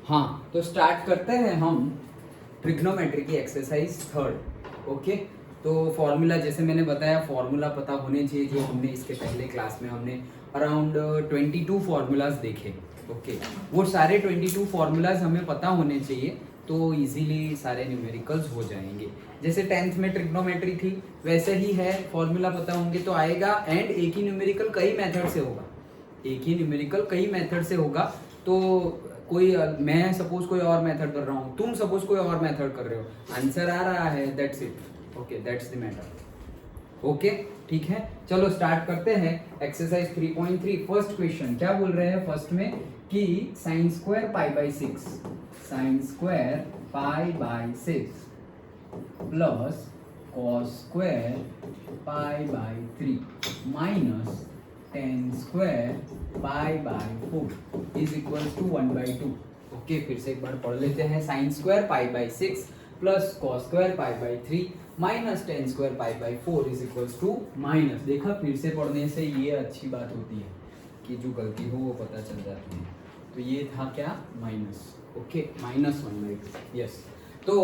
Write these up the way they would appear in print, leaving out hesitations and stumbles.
हाँ, तो स्टार्ट करते हैं हम ट्रिग्नोमेट्री की एक्सरसाइज 3। ओके, तो फॉर्मूला जैसे मैंने बताया, फॉर्मूला पता होने चाहिए। जो हमने इसके पहले क्लास में हमने अराउंड 22 फार्मूलाज देखे। ओके, वो सारे 22 फार्मूलाज हमें पता होने चाहिए, तो इजीली सारे न्यूमेरिकल्स हो जाएंगे। जैसे 10th में ट्रिग्नोमेट्री थी, वैसे ही है। फॉर्मूला पता होंगे तो आएगा। एंड एक ही न्यूमेरिकल कई मेथड से होगा, एक ही न्यूमेरिकल कई मेथड से होगा। तो कोई मैं सपोज कोई और मेथड कर रहा हूँ, तुम सपोज कोई और मेथड कर रहे हो, आंसर आ रहा है, that's it. Okay, that's the matter. Okay, ठीक है, चलो स्टार्ट करते हैं एक्सरसाइज 3.3। फर्स्ट क्वेश्चन क्या बोल रहे हैं फर्स्ट में कि sine square pi by 6, sine square pi by 6 plus cos square pi by 3 minus ten square pi by 4 is equal to 1/2। Okay, फिर से एक बार पढ़ लेते हैं। Sine square pi by 6 plus cos square pi by 3 minus ten square pi by 4 is equal to minus. देखा, फिर से पढ़ने से ये अच्छी बात होती है कि जो गलती हो वो पता चल जाती है। तो ये था क्या, माइनस। Okay, minus 1/2। यस, तो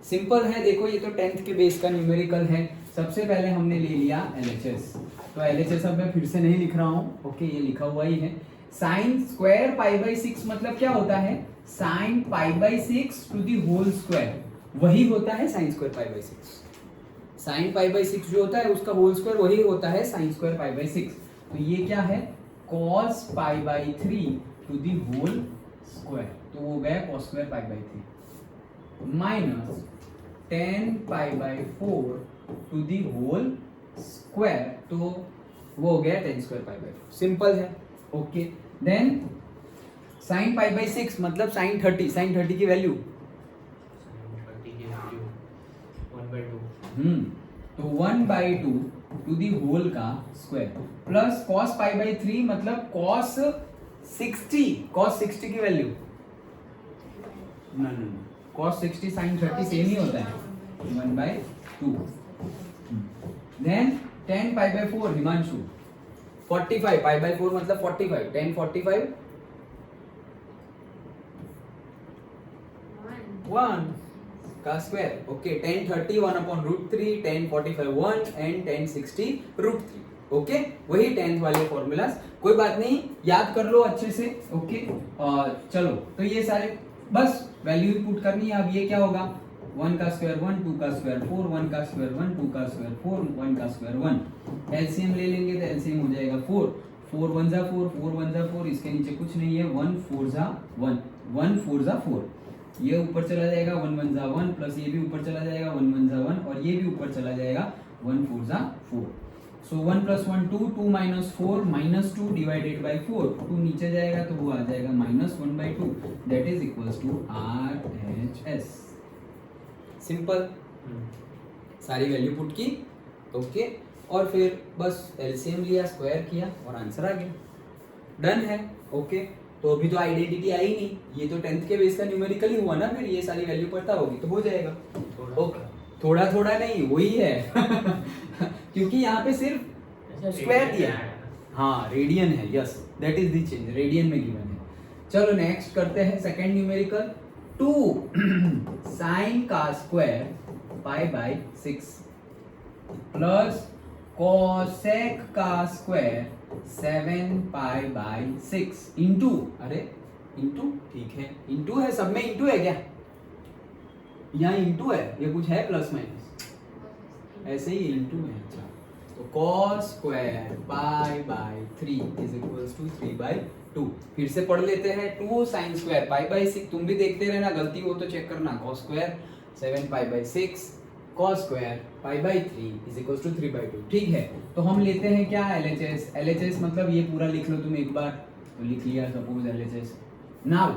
सिंपल है। देखो, ये तो 10th के बेस का न्यूमेरिकल है। सबसे पहले हमने ले लिया LHS। तो LHS अब मैं फिर से नहीं लिख रहा हूँ। ओके, ये लिखा हुआ ही है। साइन स्क्वायर पाई बाई 6 मतलब क्या होता है, sine pi by 6 to the whole square, वही होता है sine square pi by 6। Sine pi by 6 जो होता है उसका होल स्क्वायर वही होता है साइन स्क्वायर पाई बाई 6। तो ये क्या है, cos pi by 3 to the whole square, तो वो गया cos square pi by 3 minus 10 pi by 4 to the whole square, तो वो हो गया 10 स्क्वायर पाई बाई 4। सिंपल है। Okay, then sine pi by 6 मतलब साइन 30, साइन 30 की वैल्यू 1/2। तो 1/2 टू दी होल का square plus cos pi by 3 मतलब कॉस 60, कॉस 60 की value no, cos 60 sin 30 same ही होता है, 1/2। Then 10 pi by 4 Himanshu 45 pi by 4 मतलब 45, 10 45 1 का स्क्वायर। Okay, 10 30 1/√3, 10 45 1 and 10 60 √3। ओके, वही 10th वाले फॉर्मूलाज, कोई बात नहीं, याद कर लो अच्छे से। ओके, चलो, तो ये सारे बस वैल्यू पुट करनी है। अब ये क्या होगा, 1 का स्क्वायर 1, 2 का स्क्वायर 4, 1 का स्क्वायर 1, 2 का स्क्वायर 4, 1 का स्क्वायर 1। एलसीएम ले लेंगे तो एलसीएम हो जाएगा 4, 4 1 जा 4, 4 1 जा 4, इसके नीचे कुछ नहीं है, 1 4 जा 1, 1 4 जा 4, ये ऊपर चला जाएगा, 1 1 जा 1 प्लस ये भी ऊपर चला जाएगा, 1 1 जा 1 और ये भी ऊपर चला जाएगा, 1 4 जा 4। सो 1 + 1 2, 2 - 4 -2 डिवाइडेड बाई 4, 2 नीचे जाएगा तो वो आ जाएगा -1/2, that is equals to RHS। Simple, सारी वैल्यू पुट की। ओके, और फिर बस एलसीएम लिया, स्क्वायर किया और आंसर आ गया, डन है। ओके, तो अभी तो आइडेंटिटी आई नहीं, ये तो 10th के बेस का न्यूमेरिकल ही हुआ ना, फिर ये सारी वैल्यू पता होगी तो हो जाएगा। ओके, थोड़ा थोड़ा नहीं, वही है क्योंकि यहाँ पे सिर्फ स्क्वायर दिया है। हाँ, रेडियन है, yes, that is the change, radian में गिवन है। चलो नेक्स्ट करते हैं सेकंड न्यूमेरिकल 2 साइन का square pi by 6 plus cosec का स्क्वायर 7 पाई बाई 6 इंटू, अरे इंटू, ठीक है, इंटू है, सब में इंटू है क्या, यहाँ इंटू है, ये कुछ है प्लस माइनस, ऐसे ही इंटू है। अच्छा, तो cos square pi by 3 is equals to 3/2। फिर से पढ़ लेते हैं, 2 साइन स्क्वायर पाई बाई 6, तुम भी देखते रहना, गलती हो तो चेक करना, cos square 7 pi by 6 cos square pi by 3 is equals to 3/2। ठीक है, तो हम लेते हैं क्या, LHS। LHS मतलब ये पूरा लिख लो तुम एक बार, तो लिख लिया सपोज LHS। नाउ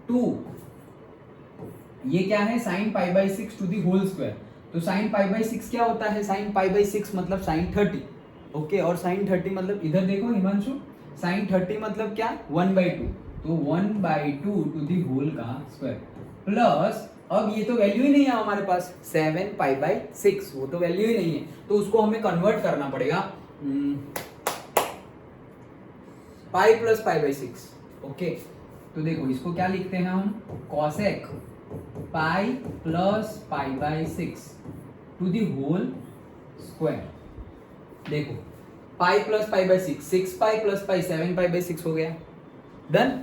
2, ये क्या है, sine pi by 6 to the whole square, तो साइन पाई बाई 6 क्या होता है, साइन पाई बाई 6 मतलब साइन 30। ओके, और साइन 30 मतलब इधर देखो हिमांशु, साइन 30 मतलब क्या, 1/2, तो 1/2 टू दी होल का स्क्वायर प्लस, अब ये तो वैल्यू ही नहीं है हमारे पास, 7 पाई बाई 6, वो तो वैल्यू ही नहीं है, तो उसको हमें कन्वर्ट करना पड़ेगा pi plus pi by 6। Okay, तो देखो इसको क्या लिखते हैं हम, cosec pi plus pi by 6 to the whole square. देखो pi plus pi by 6, 6 pi plus pi 7 pi by 6 हो गया। डन,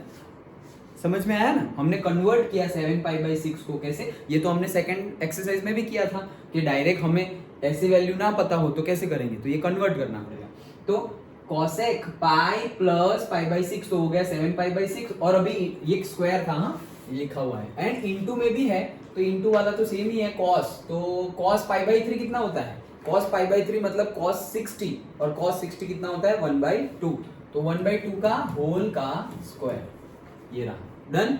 समझ में आया ना? हमने कन्वर्ट किया 7 पाई बाय 6 को कैसे, ये तो हमने सेकंड एक्सरसाइज में भी किया था कि डायरेक्ट हमें ऐसी वैल्यू ना पता हो तो कैसे करेंगे, तो ये कन्वर्ट करना पड़ेगा। तो cosec pi plus pi by 6 तो हो गया 7 पाई बाय 6, और अभी ये स्क्वायर था, हाँ लिखा हुआ है, एंड इनटू में भी है, तो इनटू वाला तो सेम ही है कॉस, तो कॉस पाई बाय 3 कितना होता है, कॉस पाई बाय 3 मतलब कॉस 60, और कॉस 60 कितना होता है 1/2, तो 1/2 का होल का स्क्वायर, ये रहा। डन,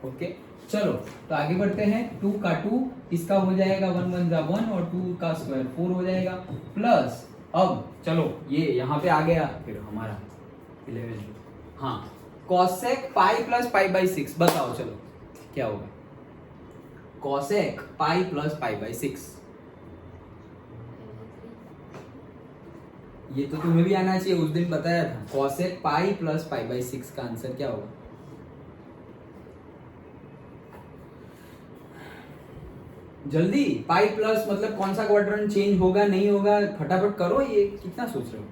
ओके चलो तो आगे बढ़ते हैं। 2 का 2 इसका हो जाएगा 1 1 जा 1 और 2 का स्क्वायर 4 हो जाएगा, प्लस अब चलो ये यहाँ पे आ गया फिर हमारा 11, हाँ cosec pi plus pi by 6, बताओ चलो क्या होगा, cosec pi plus pi by 6, ये तो तुम्हें भी आना चाहिए, उस दिन बताया था। Cosec pi plus pi by 6 का आंसर क्या होगा, जल्दी, पाई प्लस मतलब कौन सा क्वाड्रेंट चेंज होगा नहीं होगा, फटाफट करो, ये कितना सोच रहे हो।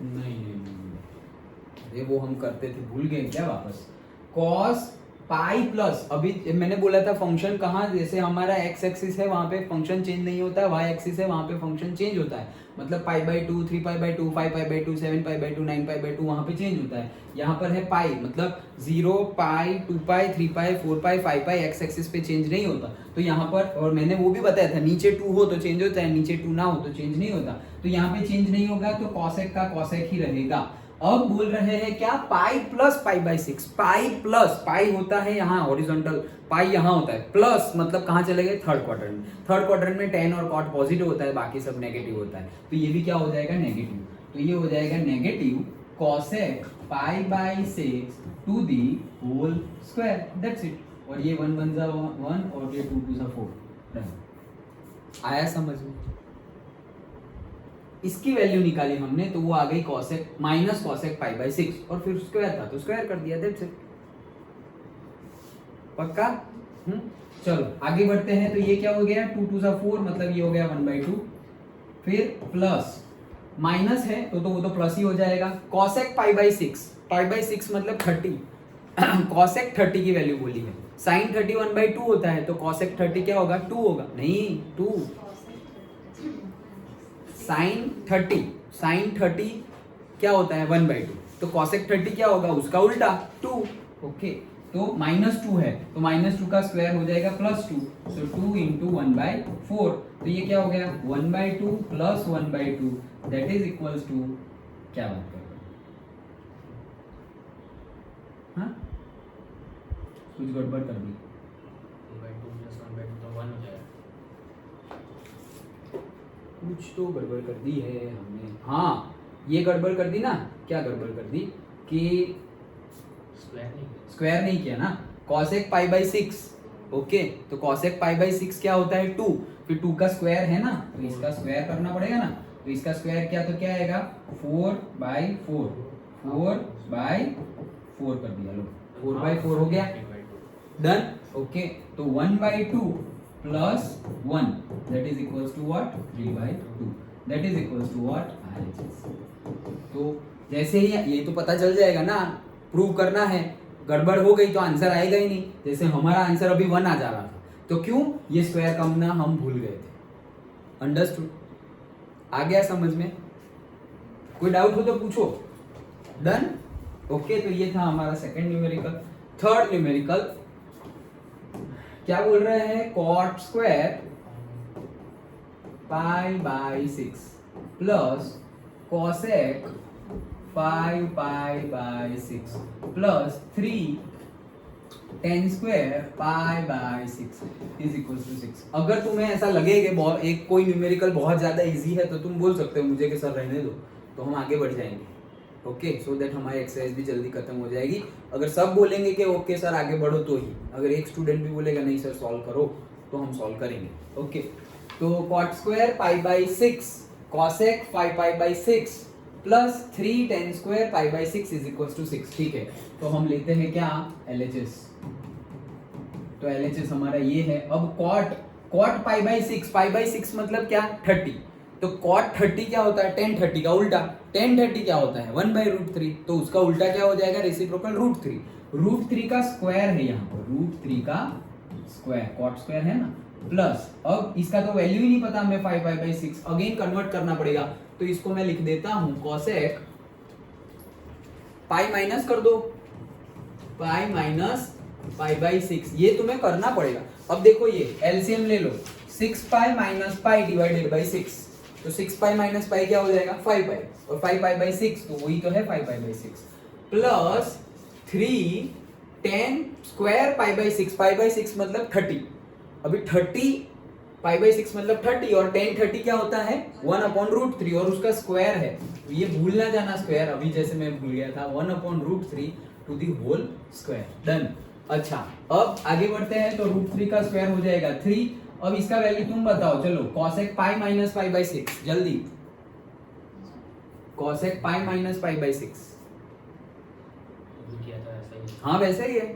नहीं, ये वो हम करते थे, भूल गए क्या वापस। कॉस पाई प्लस, अभी मैंने बोला था फंक्शन कहाँ, जैसे हमारा एक्स एक्सिस है वहां पे फंक्शन चेंज नहीं होता है, वाई एक्सिस है वहां पे फंक्शन चेंज होता है, मतलब pi by 2, 3 pi by 2, 5 pi bye 2, 7 pi bye 2, 9 pi by 2 वहां पे चेंज होता है। यहाँ पर है पाई, मतलब 0 पाई 2 पाई 3 पाई 4 पाई 5 पाई एक्स एक्सिस पे चेंज नहीं होता, तो यहाँ पर, और मैंने वो भी बताया था नीचे 2 हो तो चेंज होता है, नीचे 2 ना हो तो चेंज नहीं होता, तो यहाँ पे चेंज नहीं होगा, तो कॉसेक का कॉसेक ही रहेगा। अब बोल रहे हैं क्या, pi plus pi by 6, pi plus, pi होता है यहाँ हॉरिजॉन्टल, पाई यहाँ होता है, प्लस मतलब कहाँ चले गए, थर्ड क्वाड्रेंट में, थर्ड क्वाड्रेंट में tan और cot पॉजिटिव होता है, बाकी सब नेगेटिव होता है, तो ये भी क्या हो जाएगा नेगेटिव, तो ये हो जाएगा negative cosec pi by 6 to the whole square, that's it, और ये 1 1 जा 1 और ये 2 2 जा 4। आया समझ में? इसकी वैल्यू निकाली हमने तो वो आ गई cosec minus cosec pi by 6, और फिर स्क्वायर था तो स्क्वायर कर दिया, दैट्स इट। पक्का? चलो आगे बढ़ते हैं, तो ये क्या हो गया 2 2 जा 4, मतलब ये हो गया 1/2, फिर प्लस माइनस है तो वो तो प्लस ही हो जाएगा, cosec pi by 6, pi by 6 मतलब 30 कॉसेक 30 की वैल्यू बोली है, साइन 30 1/2 होता है, तो कॉसेक 30 क्या होगा 2 होगा, नहीं 2, साइन 30 क्या होता है 1/2, तो कॉसेक 30 क्या होगा उसका उल्टा 2, ओके, तो -2 है तो -2 का स्क्वायर हो जाएगा +2, सो 2 इंटू 1/4, तो ये क्या हो गया 1/2 plus 1/2, that is equals to, क्या बात कर रहे हो, हाँ कुछ गड़बड़ कर दी, 2/2 + 1/2 तो 1 हो जाएगा, कुछ तो गड़बड़ कर दी है हमने, हाँ ये गड़बड़ कर दी ना, क्या गड़बड़ कर दी कि स्क्वायर नहीं किया ना, कॉसेक पाई बाय 6, ओके, तो कॉसेक पाई बाय 6 क्या होता है 2, फिर 2 का स्क्वायर है ना, तो इसका स्क्वायर करना पड़ेगा ना, तो इसका स्क्वायर क्या, तो क्या आएगा 4/4, 4/4 कर दिया, लो 4/4 हो गया, डन, ओके, तो 1/2 plus 1 that is equals to what 3/2, that is equals to what RHS। तो जैसे ही ये तो पता चल जाएगा ना, प्रूव करना है, गड़बड़ हो गई तो आंसर आएगा ही नहीं, जैसे हमारा आंसर अभी 1 आ जा रहा था, तो क्यों, ये स्क्वायर करना हम भूल गए थे, अंडरस्टूड, आ गया समझ में, कोई डाउट हो तो पूछो, डन, ओके, तो ये था हमारा सेकंड न्यूमेरिकल। थर्ड न्यूमेरिकल क्या बोल रहे हैं, cot square pi by 6 plus cosec 5 pi by 6 plus 3 tan square pi by 6 is equal to 6। अगर तुम्हें ऐसा लगे कि एक कोई न्यूमेरिकल बहुत ज्यादा इजी है तो तुम बोल सकते हो मुझे कि सर रहने दो, तो हम आगे बढ़ जाएंगे, ओके, सो दैट हमारी एक्सरसाइज भी जल्दी खत्म हो जाएगी। अगर सब बोलेंगे कि ओके सर आगे बढ़ो तो ही, अगर एक स्टूडेंट भी बोलेगा नहीं सर सॉल्व करो तो हम सॉल्व करेंगे। ओके, तो cot square pi by 6 cosec 5 pi by 6 plus 3 tan square pi by 6 is equal to 6। ठीक है, तो हम लेते हैं क्या LHS। तो LHS हमारा ये है। अब cot पाई बाई 6 मतलब क्या 30। तो cot 30 क्या होता है tan 30 का उल्टा। tan 30 क्या होता है 1 बाई रूट 3, तो उसका उल्टा क्या हो जाएगा रेसिप्रोकल रूट 3। रूट 3 का स्क्वायर है यहाँ पर, रूट 3 का स्क्वायर cot स्क्वायर है ना, प्लस अब इसका तो वैल्यू ही नहीं पता हमें 5 पाई बाई 6, अगेन कन्वर्ट करना पड़ेगा। तो इसको मैं लिख देता हूं cosec पाई माइनस कर दो, पाई माइनस पाई बाई 6, ये तुम्हें करना पड़ेगा। अब देखो ये एलसीएम ले लो, 6 पाई माइनस पाई डिवाइडेड बाई 6, तो 6 पाई माइनस पाई क्या हो जाएगा 5 पाई, और 5 पाई बाई 6 तो वही तो है 5 pi by 6, plus 3 tan square pi by 6, pi by 6 मतलब 30। अभी 30 पाई बाई 6 मतलब 30, और tan 30 क्या होता है 1 अपॉन रूट 3, और उसका स्क्वायर है, तो ये भूल ना जाना स्क्वायर, अभी जैसे मैं भूल गया था 1 upon root 3 to the whole square. Done. अच्छा, अब आगे बढ़ते हैं, तो रूट 3 का स्क्वायर हो जाएगा 3। अब इसका वैल्यू तुम बताओ, चलो cosec pi minus pi by 6, जल्दी cosec pi minus pi by 6। किया था ऐसा ही। हाँ वैसे ही है,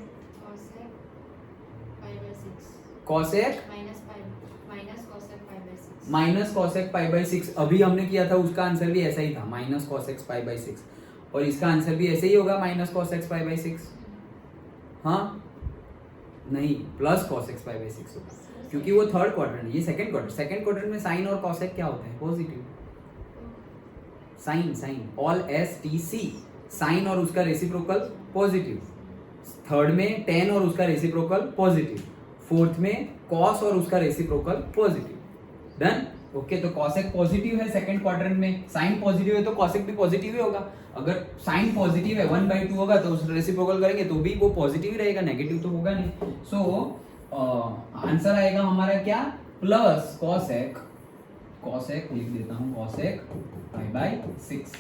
cosec minus cosec pi by 6, अभी हमने किया था उसका आंसर भी ऐसा ही था माइनस cosec पाई बाई 6, और इसका आंसर भी ऐसे ही होगा माइनस cosec पाई बाई 6। हाँ नहीं, प्लस cosec पाई बाई 6 होगा, क्योंकि वो थर्ड क्वाड्रेंट, ये सेकंड क्वाड्रेंट। सेकंड क्वाड्रेंट में साइन और cosec क्या होता है positive, sine all STC, sine और उसका रेसिप्रोकल पॉजिटिव। थर्ड में tan और उसका रेसिप्रोकल पॉजिटिव। फोर्थ में cos और उसका रेसिप्रोकल पॉजिटिव। डन। ओके, तो cosec पॉजिटिव है सेकंड क्वाड्रेंट में, साइन पॉजिटिव है तो cosec भी पॉजिटिव ही होगा। अगर साइन पॉजिटिव है 1/2 होगा तो उस रेसिप्रोकल करेंगे तो भी वो पॉजिटिव ही रहेगा, नेगेटिव तो होगा नहीं। सो आंसर आएगा हमारा क्या प्लस cosec लिख देता हूँ cosec पाई बाई 6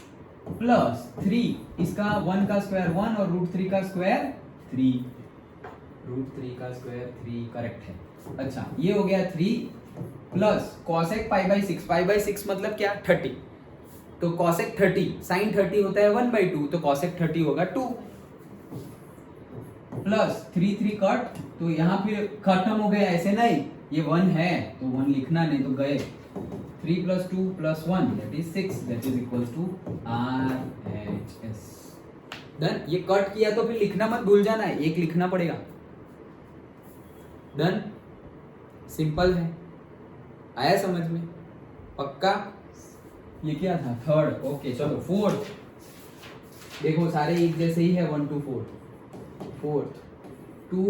प्लस 3, इसका 1 का स्क्वायर 1 और रूट 3 का स्क्वायर 3, रूट 3 का स्क्वायर 3 करेक्ट है। अच्छा, ये हो गया 3 plus cosec pi by 6, pi by 6 मतलब क्या 30, तो cosec 30, sin 30 होता है 1/2, तो cosec 30 होगा 2 प्लस 3 कट, तो यहाँ फिर खत्म हो गया, ऐसे नहीं, ये 1 है तो 1 लिखना नहीं तो गए, 3 plus 2 plus 1 that is 6, that is equals to RHS। Done. ये कट किया तो फिर लिखना मत भूल जाना है, एक लिखना पड़ेगा। डन, सिंपल है, आया समझ में पक्का। ये क्या था थर्ड। ओके चलो फोर्थ, देखो सारे एक जैसे ही है 1 to 4। फोर्थ 2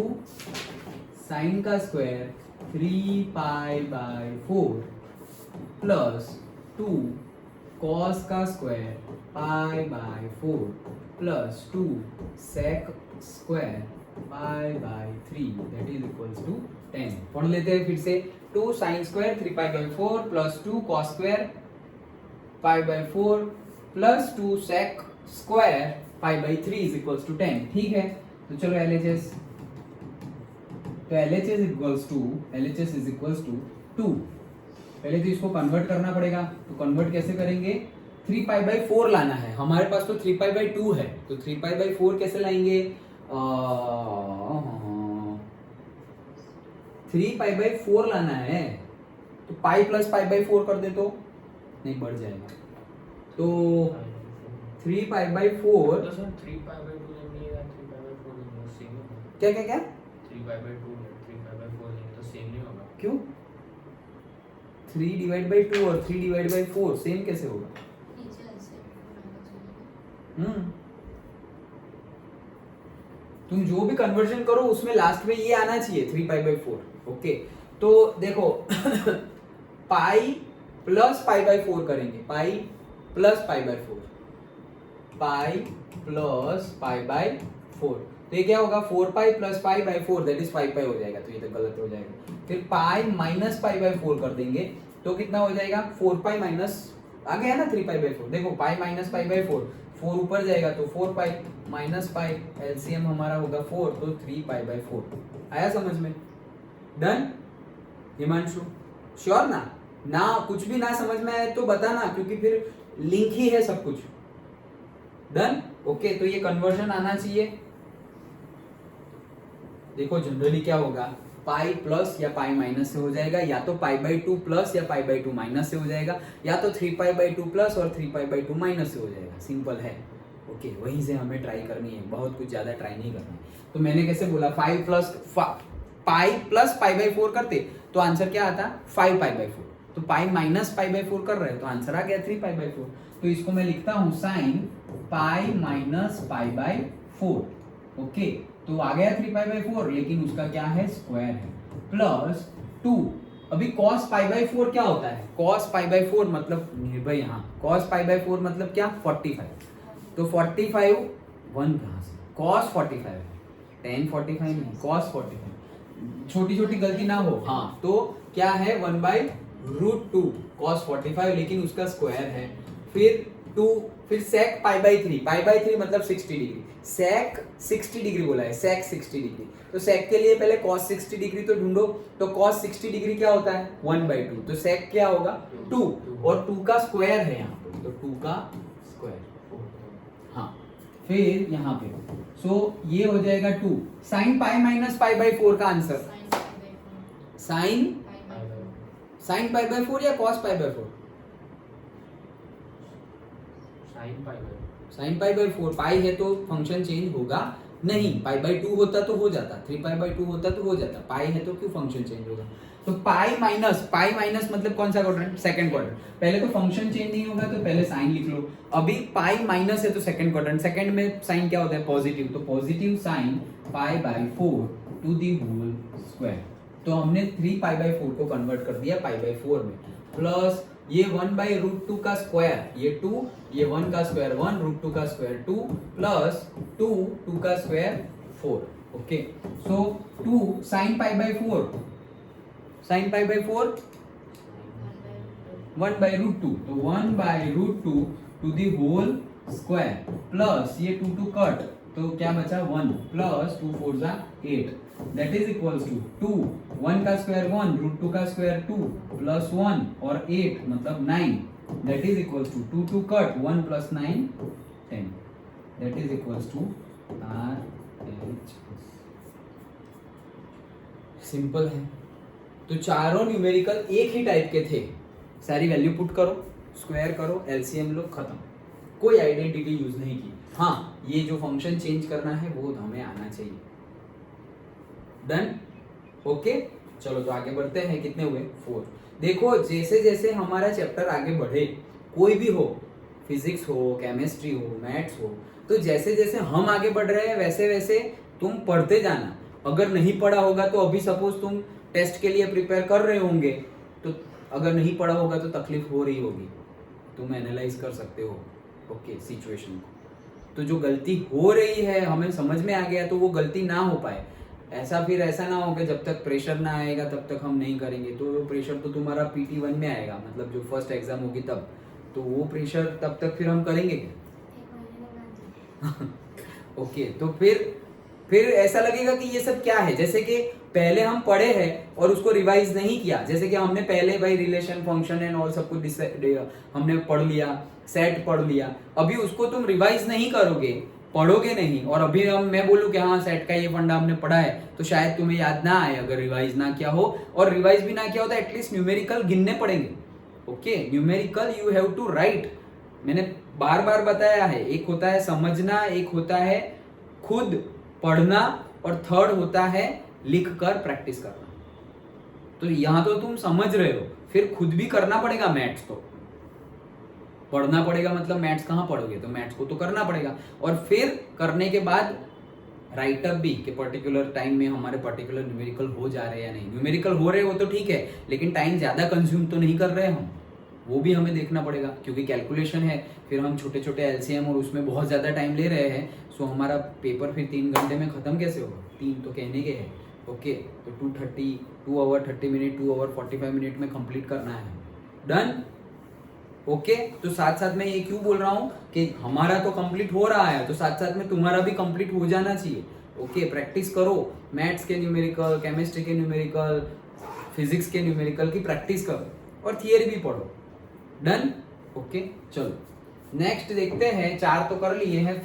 साइन का square 3 pi by 4 plus 2 cos का square pi by 4 plus 2 sec square pi by 3 that is equals to 10। पढ़ लेते हैं फिर से। 2 sine square 3 pi by 4 plus 2 cos square pi by 4 plus 2 sec square pi by 3 is equals to 10। ठीक है, तो चलो LHS, तो LHS इज इक्वल्स टू 2। पहले तो इसको कन्वर्ट करना पड़ेगा, तो कन्वर्ट कैसे करेंगे, 3 पाई बाई 4 लाना है, हमारे पास तो 3 पाई बाई 2 है, तो 3 पाई बाई 4 कैसे लाएंगे, 3 पाई बाई 4 लाना है, तो पाई प्लस पाई बाई 4 कर दे तो नहीं बढ़ जाएगा, तो 3 पाई बाई 4 तो सर 3 पाई बाई 2 लेंगे या 3 पाई बाई 4 लेंगे, सेम होगा। क्या क्या क्या 3 पाई बाई 2 है, 3 पाई बाई 4 लेंगे तो सेम नहीं होगा। क्यों 3 डिवाइड बाई 2 और 3 डिवाइड बाई 4 सेम कैसे होगा। तुम जो भी कन्वर्जन करो उसमें लास्ट में ये आना चाहिए 3 पाई बाई 4। ओके, तो देखो पाई प्लस पाई बाई 4 करेंगे, पाई plus pi by 4, pi plus pi by 4, तो ये क्या होगा 4 पाई plus pi by 4 that is 5 पाई हो जाएगा, तो ये तो गलत हो जाएगा। फिर पाई माइनस पाई बाई 4 कर देंगे तो कितना हो जाएगा 4 पाई माइनस, आ गया ना 3 पाई बाई 4, देखो पाई माइनस पाई बाई 4, 4 ऊपर जाएगा तो 4 पाई माइनस पाई, एलसीएम हमारा होगा 4 तो 3 पाई बाई 4। आया समझ में? डन हिमांशु? श्योर ना? ना कुछ भी ना समझ में आए तो बताना, क्योंकि फिर लिंक ही है सब कुछ। Done okay. तो ये कन्वर्जन आना चाहिए। देखो जनरली क्या होगा, पाई प्लस या पाई माइनस से हो जाएगा, या तो पाई बाई 2 प्लस या पाई बाई 2 माइनस से हो जाएगा, या तो 3 पाई बाई 2 प्लस और 3 पाई बाई 2 माइनस से हो जाएगा। सिंपल है। ओके वहीं से हमें ट्राई करनी है, बहुत कुछ ज्यादा ट्राई नहीं करना है। तो मैंने कैसे बोला, 5 plus pi plus pi by 4 करते तो आंसर क्या आता, 5 पाई बाई 4। तो पाई माइनस पाई बाई 4 कर रहे हैं तो आंसर आ गया 3 पाई बाई 4। तो इसको मैं लिखता हूं sign pi minus pi by 4। Okay तो आ गया 3 पाई बाई 4, लेकिन उसका क्या है, स्क्वायर है, प्लस 2। अभी cos पाई बाई 4 क्या होता है, cos पाई बाई 4 मतलब निर्भय, यहाँ cos पाई बाई 4 मतलब क्या, 45। तो 45 1 कहाँ से, cos 45 है, tan 45 नहीं, cos 45। छोटी छोटी गलती ना हो। हाँ तो क्या है, 1 बाई रूट 2 cos 45, लेकिन उसका स्क्वायर है। फिर 2, फिर sec pi by 3, pi by 3 मतलब 60 डिग्री, sec 60 डिग्री बोला है, sec 60 डिग्री। तो sec के लिए पहले cos 60 डिग्री तो ढूंढो। तो cos 60 डिग्री क्या होता है, 1 बाई 2। तो sec क्या होगा, 2, और 2 का स्क्वायर है यहाँ पे, तो 2 का स्क्वायर। हाँ फिर यहाँ पे सो ये हो जाएगा 2 sine pi minus pi by 4 का answer, sine sine pi by 4 या cos pi by 4, sine pi by 4। Pi है तो फंक्शन चेंज होगा नहीं, पाई बाई 2 होता तो हो जाता, 3 पाई बाई 2 होता तो हो जाता, पाई है तो क्यों फंक्शन चेंज होगा। तो पाई माइनस मतलब कौन सा क्वाड्रेंट, सेकंड क्वाड्रेंट। पहले तो फंक्शन चेंज नहीं होगा तो पहले साइन लिख लो। अभी पाई माइनस है तो सेकंड क्वाड्रेंट, सेकंड में साइन क्या होता है, पॉजिटिव, तो positive sine pi by 4 to the whole square. तो हमने 3 पाई बाई 4 को कन्वर्ट कर दिया पाई बाई 4 में, प्लस ये 1 बाई रूट 2 का स्क्वायर, ये 2, ये 1 का स्क्वायर 1, रूट 2 का स्क्वायर 2, प्लस 2, 2 का square 4। Okay so 2 sine pi by 4, sine pi by 4 1 by root 2, तो 1 by root 2 to the whole square, plus ये 2 कट, तो क्या बचा 1, प्लस 2 4 जा 8, दैट इज इक्वल्स टू 2, 1 का स्क्वायर 1, रूट 2 का स्क्वायर 2, प्लस 1 और 8 मतलब 9, that is equals to 2 cut 1 plus 9 10, that is equals to RH। Simple है। तो चारों न्यूमेरिकल एक ही टाइप के थे, सारी वैल्यू पुट करो, स्क्वायर करो, एलसीएम लो, खत्म, कोई आइडेंटिटी यूज नहीं की। हाँ ये जो फंक्शन चेंज करना है वो हमें आना चाहिए। डन ओके चलो तो आगे बढ़ते हैं। कितने हुए, 4। देखो जैसे जैसे हमारा चैप्टर आगे बढ़े, कोई भी हो, फिजिक्स हो, केमिस्ट्री हो, मैथ्स हो, तो जैसे जैसे हम आगे बढ़ रहे हैं वैसे वैसे तुम पढ़ते जाना। अगर नहीं पढ़ा होगा तो अभी सपोज तुम टेस्ट के लिए प्रिपेयर कर रहे होंगे, तो अगर नहीं पढ़ा होगा तो तकलीफ हो रही होगी, तुम एनालाइज कर सकते हो ओके सिचुएशन को। तो जो गलती हो रही है हमें समझ में आ गया तो वो गलती ना हो पाए, ऐसा फिर ऐसा ना हो कि जब तक प्रेशर ना आएगा तब तक हम नहीं करेंगे। तो प्रेशर तो तुम्हारा PT1 में आएगा, मतलब जो फर्स्ट एग्जाम होगी तब, तो वो प्रेशर तब तक फिर हम करेंगे क्या? ओके तो फिर ऐसा लगेगा कि ये सब क्या है, जैसे कि पहले हम पढ़े हैं और उसको रिवाइज नहीं किया। जैसे कि हमने पहले भाई रिलेशन फंक्शन एंड और सब कुछ हमने पढ़ लिया, सेट पढ़ लिया, अभी उसको तुम रिवाइज नहीं करोगे, पढ़ोगे नहीं, और अभी मैं बोलूं कि हाँ सेट का ये फंडा हमने पढ़ा है, तो शायद तुम्हें याद ना आए अगर रिवाइज ना किया हो। और रिवाइज भी ना किया हो तो एटलीस्ट न्यूमेरिकल गिनने पड़ेंगे। Okay numerical you have to write, मैंने बार बार बताया है, एक होता है समझना, एक होता है खुद पढ़ना, और थर्ड होता है लिख कर प्रैक्टिस करना। तो यहां तो तुम समझ रहे हो, फिर खुद भी करना पड़ेगा। मैथ्स तो पढ़ना पड़ेगा, मतलब मैथ्स कहाँ पढ़ोगे, तो मैथ्स को तो करना पड़ेगा, और फिर करने के बाद राइटअप भी कि पर्टिकुलर टाइम में हमारे पर्टिकुलर न्यूमेरिकल हो जा रहे हैं या नहीं। न्यूमेरिकल हो रहे हो तो ठीक है, लेकिन टाइम ज्यादा कंज्यूम तो नहीं कर रहे हम, वो भी हमें देखना पड़ेगा, क्योंकि कैलकुलेशन है, फिर हम छोटे छोटे एलसीएम और उसमें बहुत ज़्यादा टाइम ले रहे हैं। सो हमारा पेपर फिर 3 घंटे में ख़त्म कैसे होगा, 3 तो कहने के हैं। ओके तो 2 आवर 30 मिनट 2 आवर 45 मिनट में कंप्लीट करना है। डन ओके तो साथ साथ में ये क्यों बोल रहा हूँ कि हमारा तो कंप्लीट हो रहा है तो साथ साथ में तुम्हारा भी कंप्लीट हो जाना चाहिए। ओके प्रैक्टिस करो, मैथ्स के न्यूमेरिकल, केमिस्ट्री के न्यूमेरिकल, फिजिक्स के न्यूमेरिकल की प्रैक्टिस करो और थियरी भी पढ़ो। डन? ओके चलो नेक्स्ट देखते हैं, 4 तो कर लिए हैं,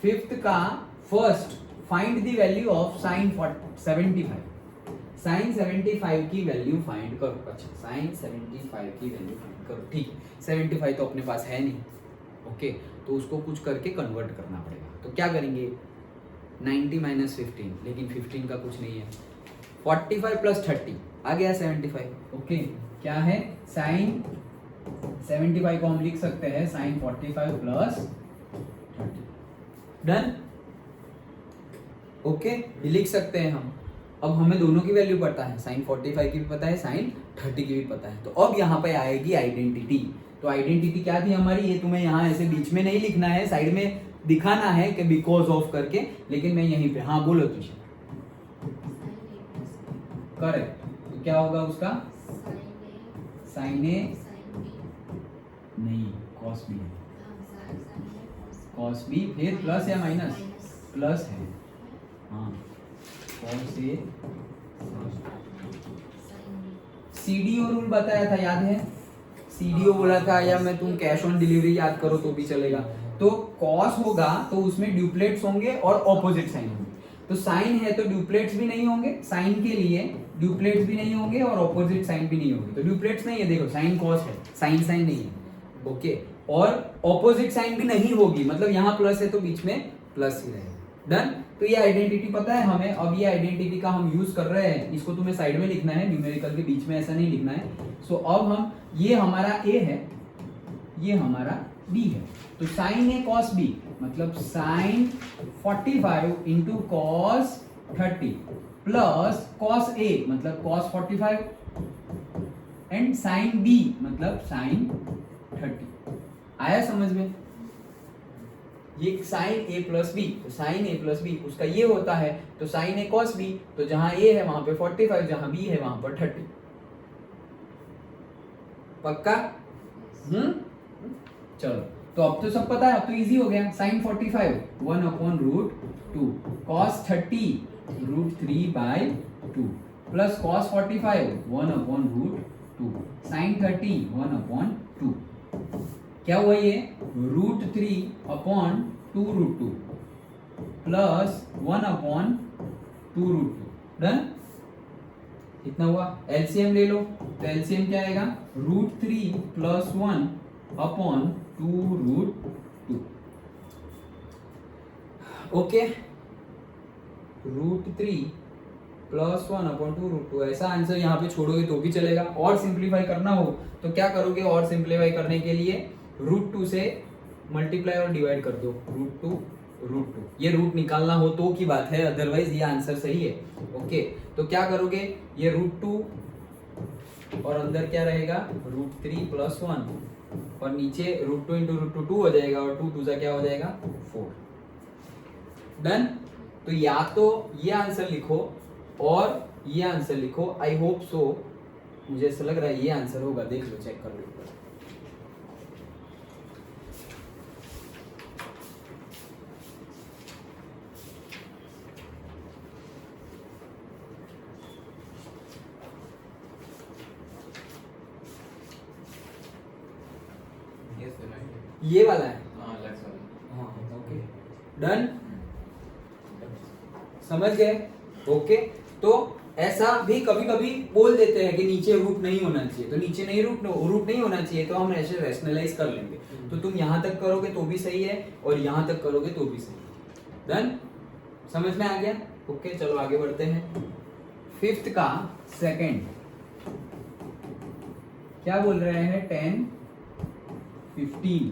फिफ्थ का first find the value of sine 75। साइन 75 की वैल्यू फाइंड करो। अच्छा साइन 75 की वैल्यू फाइंड करो, ठीक है। 75 तो अपने पास है नहीं, ओके तो उसको कुछ करके कन्वर्ट करना पड़ेगा। तो क्या करेंगे, 90 माइनस 15, लेकिन 15 का कुछ नहीं है। 45 प्लस 30 आ गया 75। ओके क्या है, साइन 75 को हम लिख सकते हैं साइन 45 प्लस 30। डन? ओके ये लिख सकते हैं हम। अब हमें दोनों की वैल्यू पता है, साइन 45 की भी पता है, साइन 30 की भी पता है। तो अब यहाँ पे आएगी आइडेंटिटी। तो आइडेंटिटी क्या थी हमारी, ये तुम्हें यहाँ ऐसे बीच में नहीं लिखना है, साइड में दिखाना है कि बिकॉज ऑफ करके, लेकिन मैं यहीं पे, हाँ बोलो तुझे। करेक्ट, तो क्या होगा उसका, साइन ए नहीं कॉस बी है, कॉस बी फिर प्लस या माइनस, प्लस है, हाँ कॉस ए। सीडीओ रूल बताया था, याद है? सीडीओ बोला था, या मैं तुम कैश ऑन डिलीवरी याद करो तो भी चलेगा। तो कॉस होगा तो उसमें ड्यूप्लेट्स होंगे और ऑपोजिट साइन होंगे। तो साइन है तो ड्यूप्लेट्स भी नहीं होंगे, साइन के लिए ड्यूप्लेट्स भी नहीं होंगे और ऑपोजिट साइन भी नहीं होंगे। तो ड्यूप्लेट्स नहीं है, देखो साइन कॉस है, साइन साइन नहीं है, ओके। और ऑपोजिट साइन भी नहीं होगी, मतलब यहाँ प्लस है तो बीच में प्लस ही रहेगा। डन? तो ये आइडेंटिटी पता है हमें। अब ये आइडेंटिटी का हम यूज कर रहे हैं, इसको तुम्हें साइड में लिखना है, न्यूमेरिकल के बीच में ऐसा नहीं लिखना है। सो अब हम, ये हमारा ए है, ये हमारा बी है, तो साइन ए कॉस बी मतलब sine 45 into cos 30 plus cos A मतलब कॉस 45 एंड साइन बी मतलब साइन 30। आया समझ में? ये साइन ए प्लस बी, तो साइन ए प्लस बी उसका ये होता है, तो साइन ए कॉस बी, तो जहां ए है वहां पे 45, जहां बी है वहां पर 30। पक्का? चलो तो अब तो सब पता है, अब तो इजी हो गया। Sine 45 1/√2 cos 30 √3/2 plus cos 45 1/√2 sine 30 1/2। क्या हुआ ये, √3/2√2 प्लस 1/2√2। डन? इतना हुआ। एलसीएम ले लो, तो एलसीएम क्या आएगा, √3 प्लस 1/2√2। Okay, √3 plus 1/2√2। ऐसा आंसर यहाँ पे छोड़ोगे तो भी चलेगा। और सिंप्लीफाई करना हो तो क्या करोगे, और सिंप्लीफाई करने के लिए √2 से मल्टीप्लाई और डिवाइड कर दो, √2। ये रूट निकालना हो तो की बात है, अदरवाइज ये आंसर सही है। ओके तो क्या करोगे, ये √2 और अंदर क्या रहेगा, √3 प्लस 1 और नीचे √2 इंटू √2 2 हो जाएगा और 2 2 क्या हो जाएगा 4। डन? तो या तो ये आंसर लिखो और ये आंसर लिखो। आई होप सो, मुझे ऐसा लग रहा है ये आंसर होगा, देख लो, चेक कर लो। ये वाला है, हाँ ओके। डन? समझ गए? ओके तो ऐसा भी कभी कभी बोल देते हैं कि नीचे रूट नहीं होना चाहिए, तो नीचे नहीं रूट नहीं होना चाहिए, तो हम ऐसे रैशनलाइज कर लेंगे। तो तुम यहां तक करोगे तो भी सही है और यहां तक करोगे तो भी सही है। डन? समझ में आ गया? ओके चलो आगे बढ़ते हैं। फिफ्थ का सेकंड क्या बोल रहे हैं, 10 15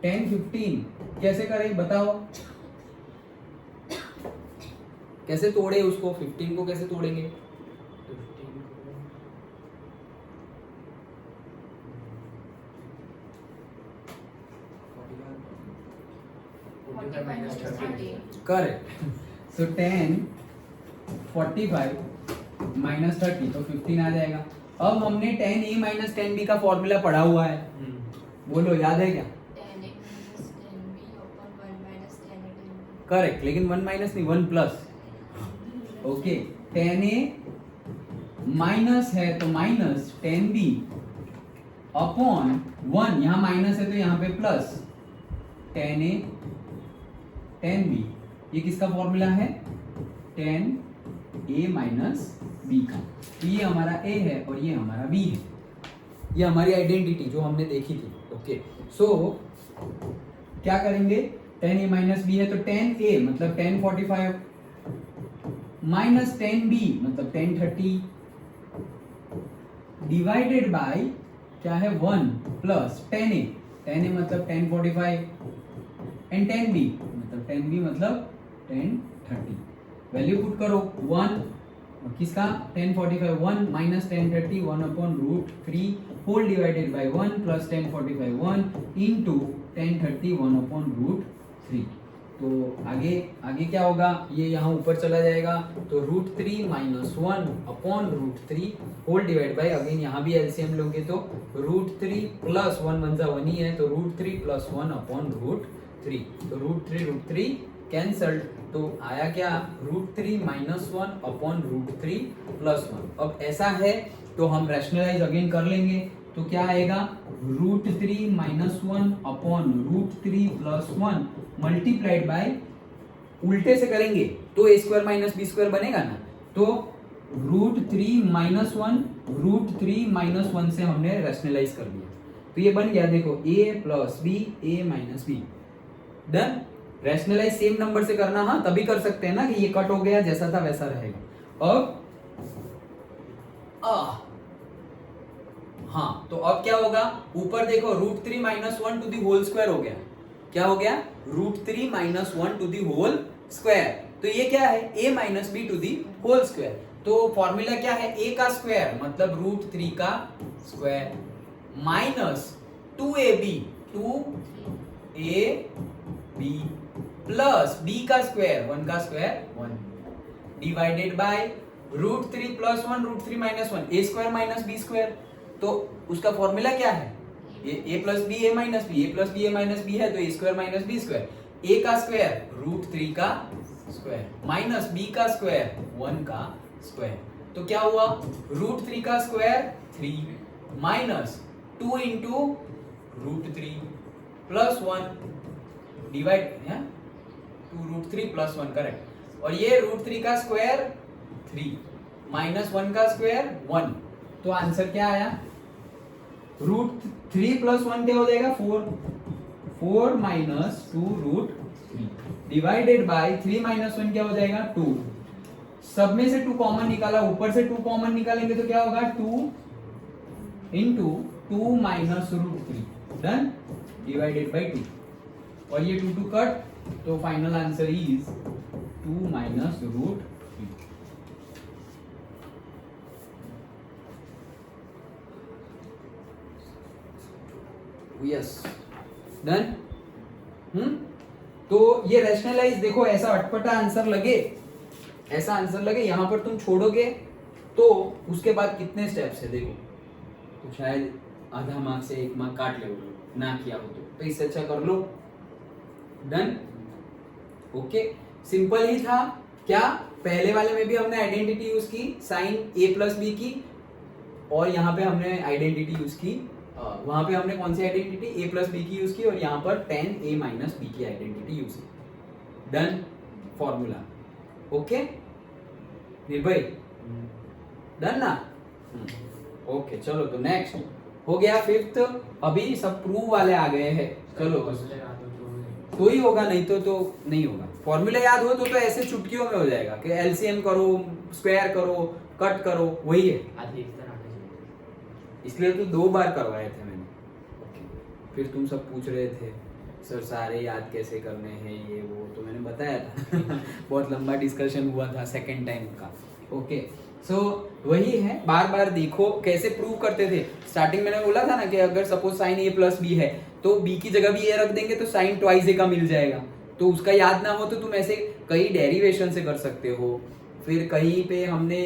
10 15 कैसे करें बताओ, कैसे तोड़े उसको, 15 को कैसे तोड़ेंगे? 45 करेक्ट। सो 10 45 -30 तो 15 आ जाएगा। अब हमने 10a माइनस 10b का फॉर्मूला पढ़ा हुआ है, बोलो याद है क्या? 10a minus 10b upon 1 minus 10a 10b। Correct, लेकिन 1 माइनस नहीं 1 प्लस। ओके 10a माइनस है तो माइनस 10b अपॉन 1, यहाँ माइनस है तो यहाँ पे प्लस 10a 10b। ये किसका फॉर्मूला है? 10a माइनस b का। तो ये हमारा a है और ये हमारा b है। ये हमारी आइडेंटिटी जो हमने देखी थी। ओके सो क्या करेंगे? 10a माइनस b है तो 10a मतलब 1045 माइनस 10b मतलब 1030 डिवाइडेड बाय क्या है 1 प्लस 10a 10a मतलब 1045 एंड 10b मतलब 10b मतलब 1030। वैल्यू पुट करो 1 और किसका 1045 1 minus 1030 1 upon root 3 whole divided by 1 plus 1045 1 into 1030 1 upon root 3। तो आगे आगे क्या होगा? ये यहाँ ऊपर चला जाएगा तो root 3 minus 1 upon root 3 whole divide by, again यहाँ भी एलसीएम लोगे तो रूट 3 प्लस 1 1 जा 1 ही है तो रूट 3 प्लस 1 अपॉन रूट 3। तो रूट 3 कैंसल्ड, तो आया क्या? Root 3 minus 1 upon root 3 plus 1। अब ऐसा है तो हम रैशनलाइज अगेन कर लेंगे तो क्या आएगा? Root 3 minus 1 upon root 3 plus 1 multiplied by, उल्टे से करेंगे तो ए स्क्वायर माइनस बी स्क्वायर बनेगा ना, तो रूट 3 माइनस 1 रूट 3 माइनस 1 से हमने रैशनलाइज कर दिया तो ये बन गया, देखो A plus B A minus B. Done. Rationalise same number से करना, हाँ तभी कर सकते हैं ना कि ये कट हो गया, जैसा था वैसा रहेगा। अब हाँ तो अब क्या होगा? ऊपर देखो root 3 minus 1 to the whole square हो गया। क्या हो गया? Root 3 minus 1 to the whole square. तो ये क्या है? a minus b to the whole square. तो फॉर्मूला क्या है? a का स्क्वायर मतलब रूट 3 का square minus 2ab 2ab plus b का स्क्वायर 1 का square 1 divided by root 3 plus 1 root 3 minus 1 a square minus b square. तो उसका फॉर्मूला क्या है? a plus B A minus B, A plus B A minus B है तो ए square minus B square. a का square root 3 का square minus b का square 1 का स्क्वायर। तो क्या हुआ? रूट 3 का square 3 minus 2 into root 3 plus 1 divide है 2 रूट 3 प्लस 1 करेक्ट। और ये रूट 3 का स्क्वायर 3 माइनस 1 का स्क्वायर 1। तो आंसर क्या आया? रूट 3 प्लस 1 क्या हो जाएगा? 4 minus 2 root 3 divided by 3 minus 1 क्या हो जाएगा? 2। सब में से 2 कॉमन निकाला, ऊपर से 2 कॉमन निकालेंगे तो क्या होगा? 2 into 2 minus root 3 done divided by 2। और ये 2 कट तो final answer is 2 minus root 3। Yes done. तो ये रैशनलाइज देखो, ऐसा अटपटा आंसर लगे, ऐसा आंसर लगे, यहां पर तुम छोड़ोगे तो उसके बाद कितने स्टेप्स है देखो, तो शायद आधा मार्क से 1 मार्क काट ले ना किया हो तो इससे अच्छा कर लो। डन। ओके सिंपल ही था। क्या पहले वाले में भी हमने आइडेंटिटी यूज की साइन a प्लस बी की, और यहाँ पे हमने आइडेंटिटी यूज की, वहां पे हमने कौन सी आइडेंटिटी a प्लस बी की यूज की, और यहाँ पर 10a माइनस बी की आइडेंटिटी यूज की। Done formula. ओके निर्भय डन ना? ओके चलो तो नेक्स्ट हो गया 5th। अभी सब प्रूव वाले आ गए हैं। चलो तो ही होगा, नहीं तो नहीं होगा। फॉर्मूला याद हो तो ऐसे चुटकियों में हो जाएगा कि एलसीएम करो, स्क्वायर करो, कट करो, वही है। इसलिए तो 2 बार करवाए थे मैंने। फिर तुम सब पूछ रहे थे सर सारे याद कैसे करने हैं ये वो, तो मैंने बताया था बहुत लंबा डिस्कशन हुआ था सेकंड टाइम का। ओके सो वही है, बार बार देखो कैसे प्रूव करते थे। स्टार्टिंग मैंने बोला था ना कि अगर suppose sine a plus b है तो b की जगह भी a रख देंगे तो साइन ट्वाइस a का मिल जाएगा। तो उसका याद ना हो तो तुम ऐसे कई डेरिवेशन से कर सकते हो। फिर कहीं पे हमने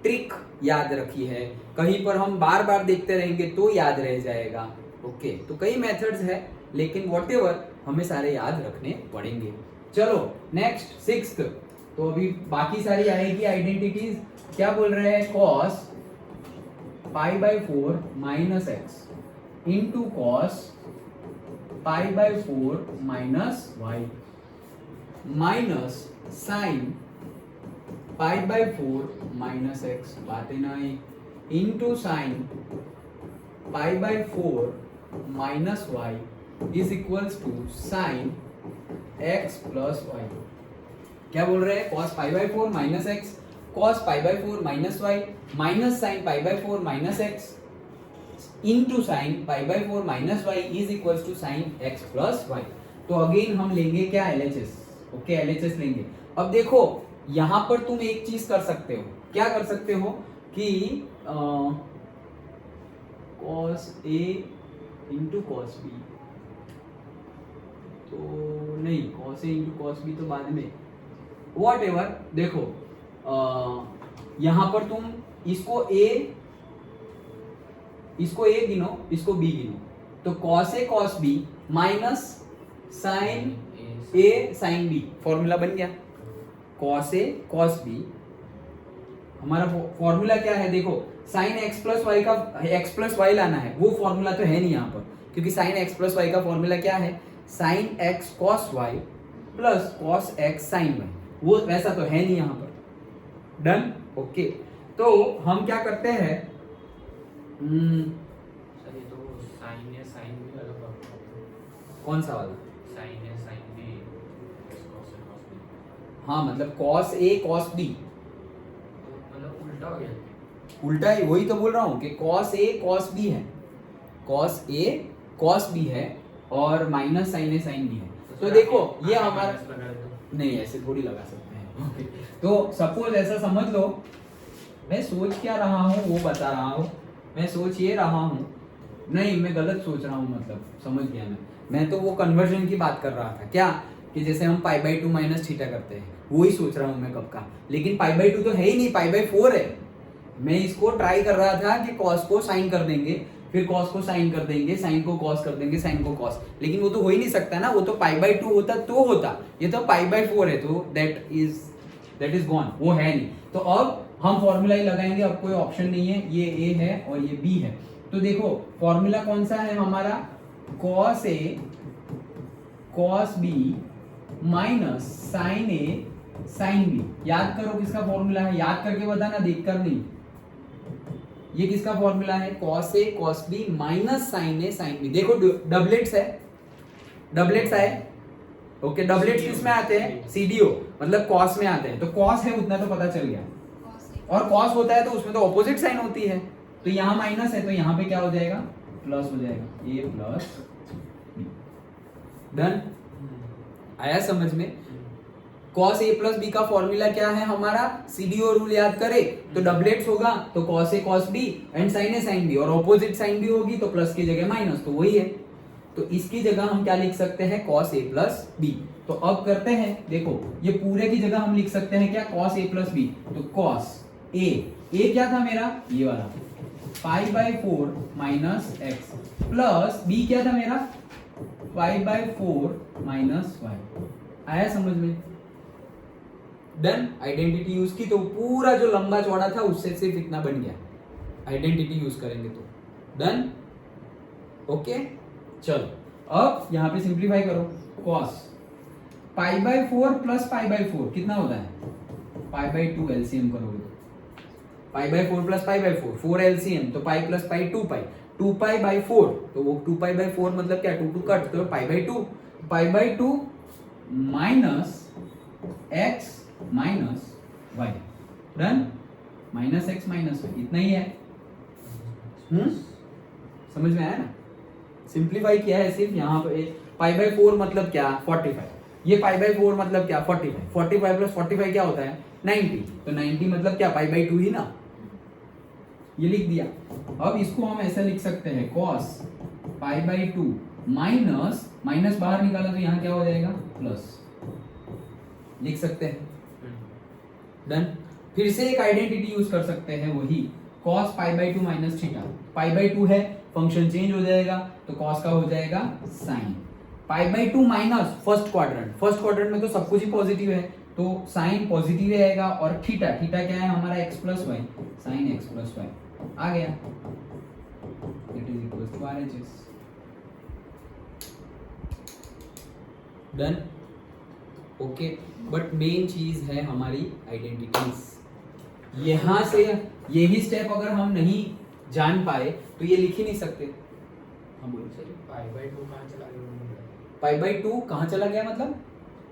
ट्रिक याद रखी है, कहीं पर हम बार बार देखते रहेंगे तो याद रह जाएगा। ओके, तो कई मेथड्स है, लेकिन व्हाटएवर हमें सारे याद रखने पड़ेंगे। चलो नेक्स्ट सिक्स्थ, तो अभी बाकी सारी आएगी आइडेंटिटीज। क्या बोल रहे हैं, cos pi by 4 minus x into cos pi by 4 minus y minus sine pi by 4 minus x, बातें नहीं, into sine pi by 4 minus y is equals to sine x plus y. क्या बोल रहे हैं, cos pi by 4 minus x cos pi by 4 minus y minus sine pi by 4 minus x into sine pi by 4 minus y is equals to sine x plus y. तो again हम लेंगे क्या, LHS। Okay, LHS लेंगे। अब देखो यहां पर तुम एक चीज कर सकते हो, क्या कर सकते हो कि cos A into cos B, तो नहीं, cos A into cos B तो बाद में, वॉट एवर। देखो यहां पर तुम इसको A गिनो, इसको B गिनो, तो cos A cos B minus sine A sine B, formula बन गया। cos A cos B, हमारा फॉर्मूला क्या है, देखो साइन x प्लस वाई का x प्लस वाई लाना है, वो फॉर्मूला तो है नहीं यहाँ पर, क्योंकि साइन x प्लस वाई का फॉर्मूला क्या है, sine x cos y plus cos x sine y, वो वैसा तो है नहीं यहाँ पर। Done, okay. तो हम क्या करते हैं, सर ये तो साइन है, साइन भी अलग बात है। कौन सा वाला, साइन है, साइन भी cos है, cos भी। हाँ मतलब cos A cos B, तो मतलब उल्टा हो गया। उल्टा ही, वही तो बोल रहा हूँ कि cos A cos B है, cos A cos B है और minus sine A sine B है। तो देखो ये हमारा, नहीं ऐसे थोड़ी लगा सकते हैं। ओके, तो सपोज ऐसा समझ लो, मैं सोच क्या रहा हूँ वो बता रहा हूँ, मैं सोच ये रहा हूँ, नहीं मैं गलत सोच रहा हूँ, मतलब समझ गया मैं तो वो कन्वर्जन की बात कर रहा था, क्या कि जैसे हम पाई बाई 2 माइनस थीटा करते हैं, वो ही सोच रहा हूँ मैं कब का, लेकिन पाई बाई 2 तो है ही नहीं, पाई बाई 4 है। मैं इसको ट्राई कर रहा था कि कॉस को साइन कर देंगे, फिर कॉस को साइन कर देंगे, साइन को कॉस कर देंगे, साइन को कॉस, लेकिन वो तो हो ही नहीं सकता ना, वो तो पाई बाई 2 होता तो होता, ये तो पाई बाई 4 है, तो दैट इज गॉन, वो है नहीं। तो अब हम फॉर्मूला ही लगाएंगे, अब कोई ऑप्शन नहीं है, ये A है और ये B है। तो देखो फॉर्मूला कौन सा है हमारा, cos A cos B minus sine A sine B। याद करो किसका फॉर्मूला है, याद करके बताना, देखकर नहीं। ये किसका फॉर्मूला है, cos A cos B minus sine A sine B। देखो डबलेट्स है, डबलेट्स आए, ओके, डबलेट्स किस में आते हैं, CDO मतलब cos में आते हैं, तो cos है उतना तो पता चल गया, और cos होता है तो उसमें तो ऑपोजिट साइन होती है, तो यहाँ माइनस है तो यहाँ पे क्या हो जाएगा, प्लस हो जाएगा, A प्लस B। डन, आया समझ में। cos A प्लस B का फॉर्मूला क्या है हमारा, CDO रूल याद करे तो डबलेट्स होगा तो cos A cos B and sin A sin B, और ऑपोजिट साइन भी होगी तो प्लस की जगह माइनस, तो वही है। तो इसकी जगह हम क्या लिख सकते हैं, cos A प्लस B। तो अब करते हैं, देखो ये पूरे की जगह हम लिख सकते हैं क्या, cos A प्लस B, तो cos A क्या था मेरा, ये वाला पाई by 4 minus x plus B क्या था मेरा, पाई बाई 4 माइनस वाई। आया समझ में। डन, आइडेंटिटी यूज की तो पूरा जो लंबा चौड़ा था उससे सिर्फ इतना बन गया, आइडेंटिटी यूज करेंगे तो। Done, okay. चलो अब यहाँ पे सिंप्लीफाई करो, cos pi by 4 plus pi by 4 कितना होता है, पाई बाई 2 एलसीएम करोगे तो pi by 4 plus pi by 4, 4 LCM तो पाई प्लस पाई 2 पाई बाई 4, तो वो 2 पाई बाई 4 मतलब क्या, 2 कट, तो pi by 2 minus x minus y. Done, minus x minus y, इतना ही है। समझ में आया ना, सिंप्लीफाई किया है सिर्फ यहाँ पे। पाई बाई 4 मतलब क्या, 45, ये पाई बाई 4 मतलब क्या, 45 प्लस 45 क्या होता है, 90, तो 90 मतलब क्या, पाई बाई 2 ही ना, ये लिख दिया। अब इसको हम ऐसा लिख सकते हैं, cos pi by 2 minus minus बाहर निकाला तो यहाँ क्या हो जाएगा, प्लस, लिख सकते हैं। डन, फिर से एक आइडेंटिटी यूज कर सकते हैं, वही cos pi by two minus theta. Pi by two है, फंक्शन चेंज हो जाएगा तो cos का हो जाएगा sine. Pi by two minus first quadrant में तो सब कुछ ही पॉजिटिव है, तो साइन पॉजिटिव ही आएगा। और थीटा क्या है हमारा x plus Y, sine x plus Y आ गया, it is equal to RHS। Done, okay. But main चीज है हमारी आइडेंटिटीज। यहां से यही स्टेप अगर हम नहीं जान पाए तो ये लिख ही नहीं सकते। हम बोलो सर पाई बाई टू कहाँ चला गया? पाई बाई टू कहाँ चला गया मतलब?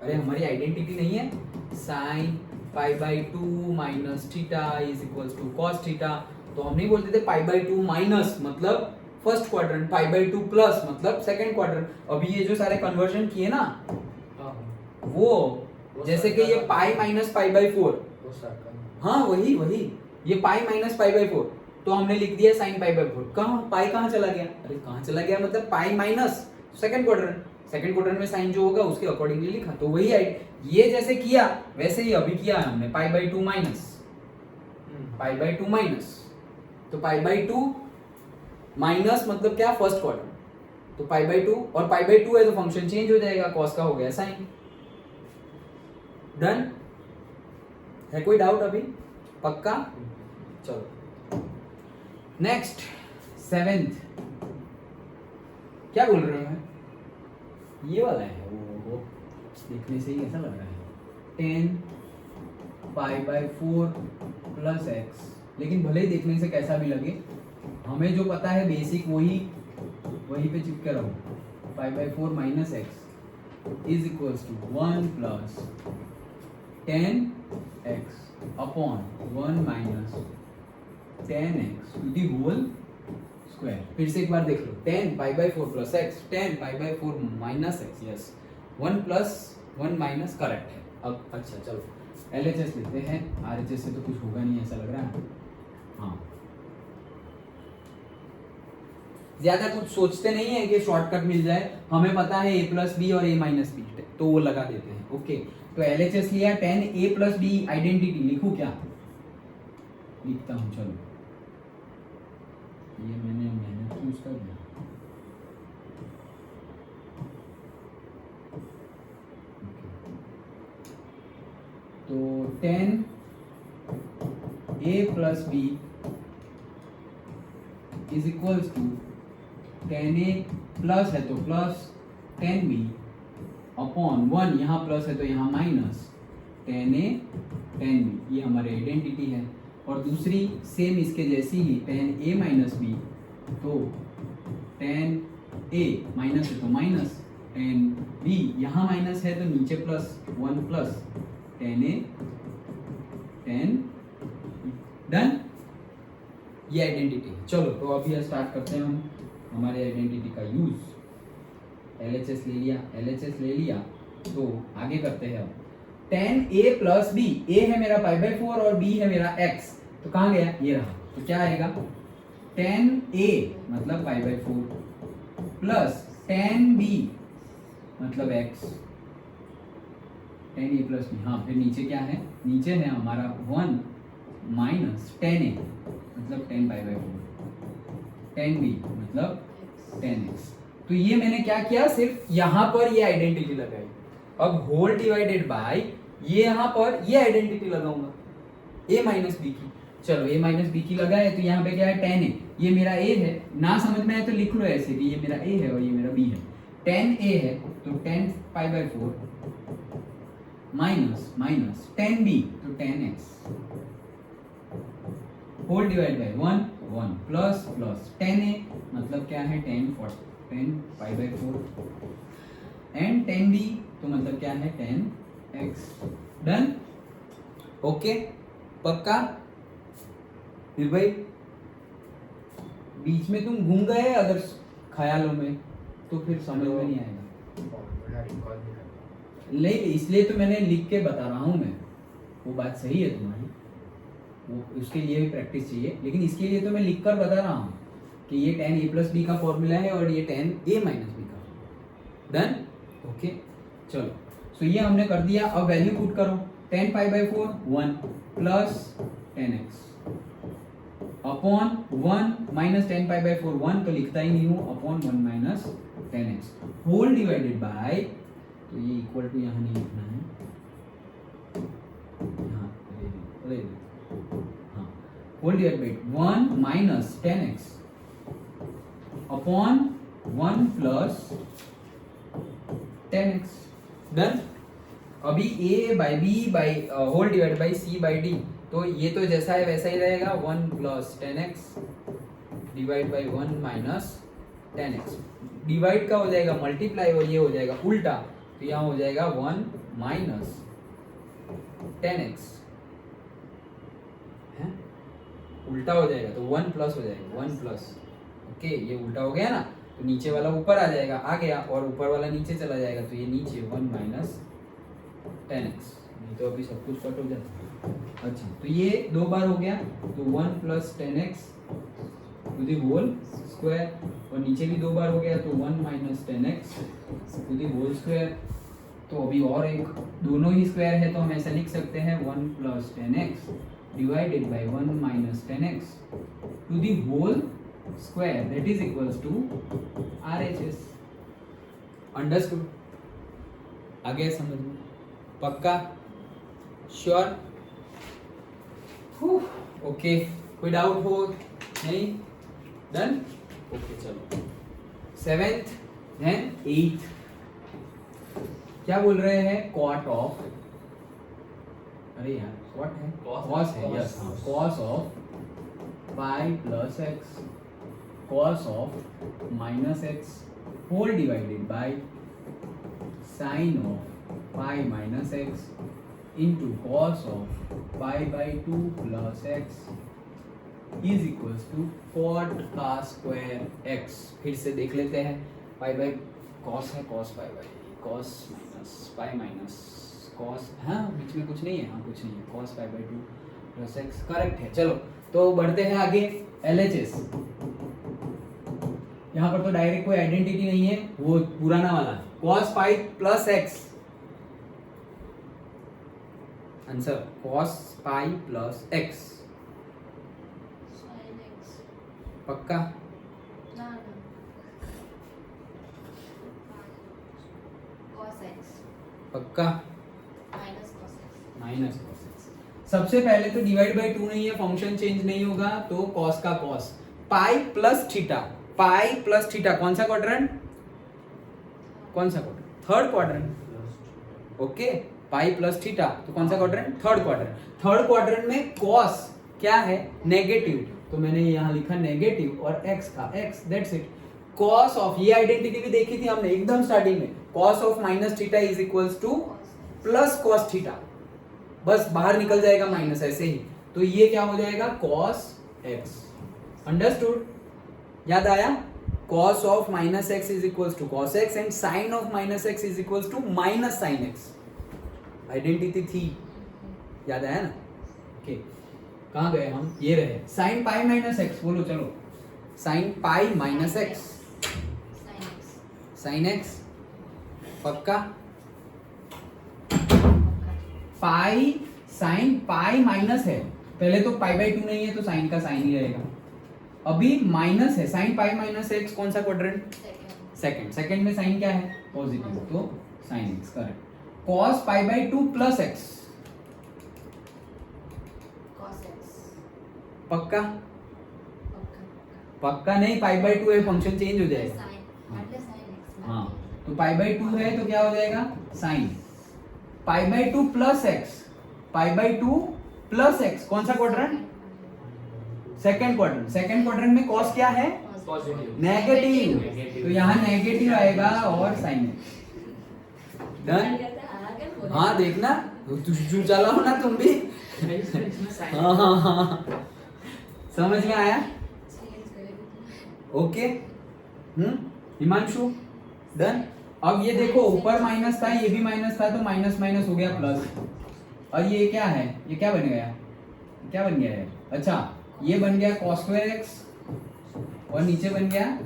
अरे हमारी आइडेंटिटी नहीं है, sine pi by two minus theta is equals to cos theta. तो हम नहीं बोलते थे पाई बाई टू माइनस मतलब first quadrant, pi by two plus मतलब सेकंड क्वाड्रेंट। अभी ये जो सारे कन्वर्जन किए ना, हाँ वो जैसे कि ये पाई माइनस पाई बाई फोर, वो सर्कल। हाँ वही ये पाई माइनस पाई बाई फोर, तो हमने लिख दिया साइन पाई बाई फोर। कहाँ पाई कहाँ चला गया? अरे कहाँ चला गया मतलब पाई माइनस सेकंड क्वाड्रेंट में साइन जो होगा उसके अकॉर्डिंगली लिखा। तो वही ये जैसे किया वैसे ही अभी किया हमने, पाई by two minus pi by two minus, तो पाई बाई टू माइनस मतलब क्या, फर्स्ट क्वाड्रेंट, तो पाई बाई टू, और पाई बाई टू है तो फंक्शन चेंज हो जाएगा, कॉस का हो गया साइन। डन है? कोई डाउट अभी? पक्का? चलो नेक्स्ट, सेवेंथ क्या बोल रहे हैं? ये वाला है, वो देखने से ही ऐसा लग रहा है 10 pi by four plus x. लेकिन भले ही देखने से कैसा भी लगे, हमें जो पता है बेसिक वही पे चिपके रहो। Pi by four minus x is equals to 1 plus 10x upon 1 minus 10x to the whole square. फिर से एक बार देख लो, 10 pi by four plus x, 10 pi by four minus x, yes 1 plus 1 minus, correct है। अब अच्छा चलो LHS लेते हैं, RHS से तो कुछ होगा नहीं ऐसा लग रहा है। हाँ, ज्यादा कुछ सोचते नहीं है कि शॉर्टकट मिल जाए, हमें पता है a प्लस बी और a माइनस बी, तो वो लगा देते हैं। ओके, तो LHS लिया, 10a प्लस बी आइडेंटिटी लिखूं क्या? लिखता हूं, चलो ये मैंने मेहनत यूज कर दिया। तो 10a plus b is equals to 10a plus है तो प्लस 10b अपॉन 1, यहाँ प्लस है तो यहाँ माइनस 10a 10b, ये हमारी आइडेंटिटी है। और दूसरी सेम इसके जैसी ही 10a माइनस बी, तो 10a माइनस है तो माइनस 10b, यहाँ माइनस है तो नीचे प्लस 1 प्लस 10a 10। डन, ये आइडेंटिटी है। चलो तो अभी स्टार्ट करते हैं हम हमारे आइडेंटिटी का यूज। LHS ले लिया तो आगे करते हैं अब 10a प्लस बी। a है मेरा पाई बाई फोर और b है मेरा x, तो कहाँ गया? ये रहा। तो क्या आएगा? 10a मतलब पाई बाई फोर प्लस 10b मतलब x, 10a प्लस बी। हाँ, फिर नीचे क्या है? नीचे है हमारा 1 माइनस 10a मतलब 10 पाई बाई फोर, 10b मतलब 10x। तो ये मैंने क्या किया, सिर्फ यहाँ पर ये आइडेंटिटी लगाई। अब होल डिवाइडेड बाय ये यहाँ पर ये आइडेंटिटी लगाऊंगा a माइनस बी की। चलो a माइनस बी की लगाए तो यहाँ पे क्या है? 10a, ये मेरा a है। ना समझ में आए तो लिख लो ऐसे कि ये मेरा a है और ये मेरा b है। 10a है तो 10 pi by four minus minus 10b तो 10x whole divide by 1 plus plus 10a मतलब क्या है? 10 pi by four and 10b तो मतलब क्या है? 10x। डन, ओके, पक्का? फिर भाई बीच में तुम घूम गए अगर ख्यालों में तो फिर समझ में नहीं आएगा। नहीं, इसलिए तो मैंने लिख के बता रहा हूँ मैं। वो बात सही है तुम्हारी, वो उसके लिए भी प्रैक्टिस चाहिए, लेकिन इसके लिए तो मैं लिख कर बता रहा हूँ कि ये 10a प्लस बी का फॉर्मूला है और ये 10a माइनस बी का। डन, ओके, चलो। सो ये हमने कर दिया। अब वैल्यू पुट करो। 10 pi by 4 1 plus 10x upon 1 minus 10 pi by 4 1 तो लिखता ही नहीं हूँ upon 1 minus 10x whole divided by, तो ये इक्वल टू यहाँ नहीं लिखना है, हाँ ले लो, हाँ whole divide by 1 minus 10x upon 1 plus 10x done. अभी a by B by whole divide by C by D, तो ये तो जैसा है वैसा ही रहेगा 1 plus 10x divide by 1 minus 10x। Divide का हो जाएगा मल्टीप्लाई और ये हो जाएगा उल्टा, तो यहाँ हो जाएगा 1 माइनस 10x है, उल्टा हो जाएगा तो 1 प्लस हो जाएगा 1 प्लस, ओके ये उल्टा हो गया ना, तो नीचे वाला ऊपर आ जाएगा, आ गया, और ऊपर वाला नीचे चला जाएगा, तो ये नीचे 1 माइनस 10x, नहीं तो अभी सब कुछ कट हो जाता है। अच्छा तो ये दो बार हो गया, तो 1 plus 10x to the whole square, और नीचे भी दो बार हो गया, तो 1 minus 10x to the whole square. तो अभी और एक, दोनों ही स्क्वायर है तो हम ऐसा लिख सकते हैं 1 plus 10x divided by 1 minus 10x to the whole square, that is equals to RHS। Understood? आगे समझ में? पक्का? श्योर? ओके, कोई डाउट हो? नहीं? डन? ओके चलो 7th एंड 8th क्या बोल रहे हैं? कॉट ऑफ, अरे यार कॉट है, कॉस है, यस हाँ, cos of pi plus x, cos of minus x whole divided by sine of pi minus x into cos of pi by 2 plus x is equals to cot का square x. फिर से देख लेते हैं, pi by cos है, cos pi by cos minus pi minus cos, हाँ बीच में कुछ नहीं है, हाँ कुछ नहीं है, cos pi by 2 plus x correct है। चलो तो बढ़ते हैं आगे, LHS। यहाँ पर तो डायरेक्ट कोई आइडेंटिटी नहीं है, वो पुराना वाला cos pi plus x, answer cos pi plus x, sin x पक्का? ना cos x पक्का? minus cos x minus cos x. सबसे पहले तो डिवाइड बाई 2 नहीं है, फंक्शन चेंज नहीं होगा, तो कॉस का cos, pi plus theta, pi plus theta कौन सा क्वाड्रेंट? कौन सा quadrant? Third quadrant, okay pi plus theta, तो कौन सा quadrant? Third quadrant. Third quadrant में कॉस क्या है? नेगेटिव, तो मैंने यहाँ लिखा नेगेटिव और x का x, that's it. Cos of, ये आइडेंटिटी भी देखी थी हमने एकदम स्टार्टिंग में, cos of minus theta is equals two plus cos theta, बस बाहर निकल जाएगा माइनस ऐसे ही, तो ये क्या हो जाएगा? Cos x। अंडरस्टूड? याद आया? cos of minus x is equals to cos x and sin of minus x is equals to minus sin x। Identity थी, याद आया ना? ओके कहाँ गए हम? ये रहे sin पाई माइनस एक्स, बोलो चलो, sin पाई minus x, sin x sin x पक्का? पक्का पाई sin पाई माइनस है, पहले तो पाई बाई 2 नहीं है तो sin का sin ही रहेगा, अभी माइनस है, sin पाई माइनस एक्स कौन सा क्वाड्रेंट? second सेकंड में sin क्या है? पॉजिटिव, तो sin x correct. cos pi by 2 plus x, cos x पक्का? पक्का पक्का नहीं, पाई बाई 2 है, फंक्शन चेंज हो जाएगा। sin मतलब sin x हाँ तो पाई बाई 2 है तो क्या हो जाएगा? sin pi by 2 plus x, pi by 2 plus x कौन सा quadrant? Second quadrant. Second quadrant में cos क्या है? पॉजिटिव नेगेटिव, तो यहाँ नेगेटिव आएगा और sin डन। हाँ देखना, तू चला हो ना तुम भी। हाँ हाँ हाँ समझ में आया? Okay Himanshu done. अब ये देखो ऊपर माइनस था, ये भी माइनस था, तो माइनस माइनस हो गया प्लस, और ये क्या है? ये क्या बन गया? क्या बन गया है? अच्छा ये बन गया cos स्क्वायर x और नीचे बन गया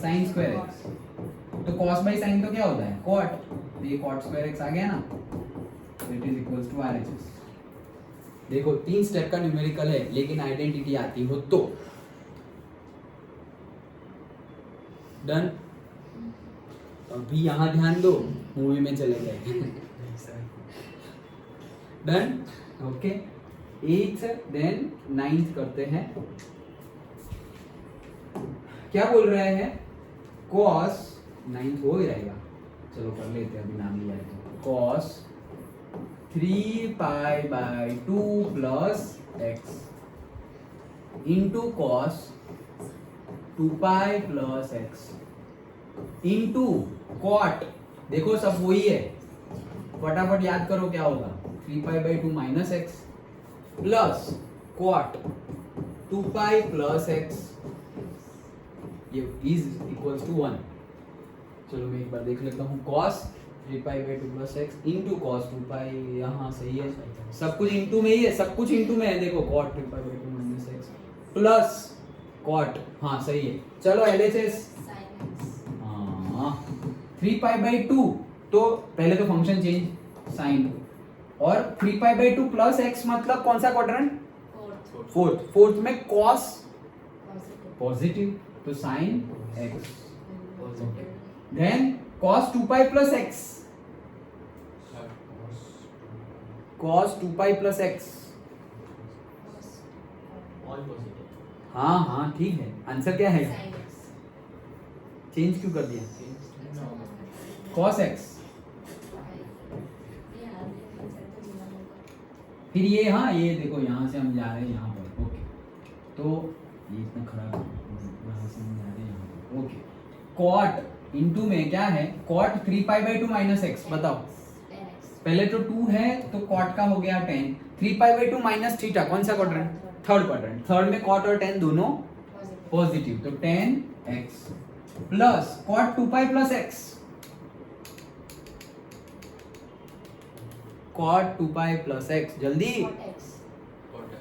sin स्क्वायर x, तो cos बाई sin तो क्या होता है? cot, तो ये cot स्क्वायर x आ गया ना, that is equals to RHS। देखो 3 स्टेप का न्यूमेरिकल है, लेकिन आइडेंटिटी आती हो तो। डन। अभी यहाँ ध्यान दो, मूवी में चले गए। Done. Okay, 8th then 9th करते हैं। क्या बोल रहे हैं? cos 9th हो ही रहेगा, चलो कर लेते हैं, अभी नाम लिया है तो। cos 3 pi by 2 plus x into cos 2 pi plus x into cot, देखो सब वही है, फटाफट याद करो क्या होगा। 3 pi by 2 minus x plus cot 2 pi plus x, ये इज इक्वल्स टू 1। चलो मैं एक बार देख लेता हूँ। cos 3 pi by 2 plus x into cos 2 पाई, यहाँ सही है, सब कुछ इंटू में ही है, सब कुछ इंटू में है। देखो cot 3 pi by 2 minus x plus cot, हाँ सही है। चलो LHS, हाँ 3 पाई बाई 2, तो पहले तो फंक्शन चेंज साइन, और 3 पाई बाई 2 प्लस एक्स मतलब कौन सा क्वाड्रेंट? फोर्थ में cos पॉजिटिव, तो sine x, then cos 2 pi plus x, cos 2 pi plus x, all positive. हाँ हाँ ठीक है, आंसर क्या है? चेंज क्यों कर दिया? cos x, फिर ये, हाँ ये देखो यहाँ से हम जा रहे हैं यहाँ पर, ओके, तो ये इतना खराब है, यहाँ से हम जा रहे हैं यहाँ पर, ओके। cot इंटू में क्या है? cot 3 pi by 2 minus x, बताओ पहले तो 2 है तो cot का हो गया 10, 3 पाई बाई 2 माइनस थीटा, कौन सा क्वाड्रेंट? थर्ड क्वाड्रेंट, थर्ड में cot और 10 दोनों पॉजिटिव, तो 10x plus cot 2 pi plus x, cot 2 pi plus x, जल्दी,